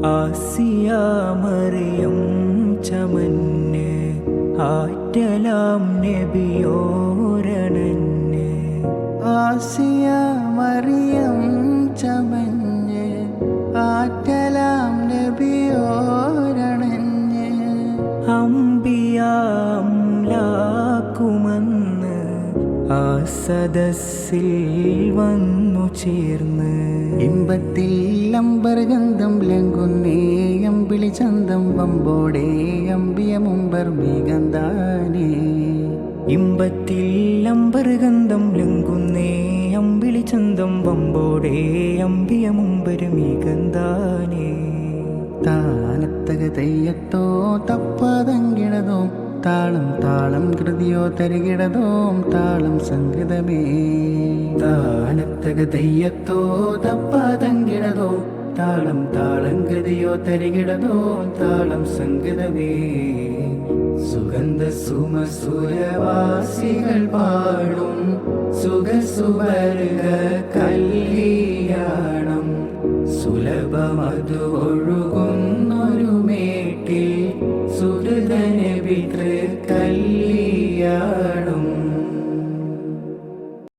ആസിയ മറിയം ചമഞ്ഞ് ആറ്റലാം നബിയോരണഞ്ഞ്. ആസിയ മറിയം ചമഞ്ഞ് ആറ്റലാം നബിയോരണഞ്ഞ്. അമ്പിയാംലാക്കുമെന്ന് ആ സദസ്സിൽ വന്നു ചേർന്ന്. ഇമ്പത്തിൽ അമ്പർഗന്ധം ലംഘുന്നേ അമ്പിളി ചന്തം വമ്പോടെ അമ്പിയ മുമ്പർ മികന്താനേ. ഇമ്പത്തിൽ അമ്പർഗന്ധം ലംഘുന്നേ അമ്പിളി ചന്തം വമ്പോടെ അമ്പിയ മുമ്പർ മികന്താനേ. താനത്തക തെയ്യത്തോ തപ്പതങ്കിടതോ താളം താളം കൃതിയോ തരികിടതോം താളം സംഗീതമേ. താനത്തക തെയ്യത്തോ തപ്പതങ്കിടതോ താളം താളം കൃതിയോ തരികിടതോ താളം സംഗീതമേ. സുഗന്ധ സുമസുരവാസികൾ പാടും സുഖസുവർഗ കല്യാണം. സുലഭമതു ഒഴുകുന്നൊരു മേട്ടിൽ സുഹൃദന പിതൃ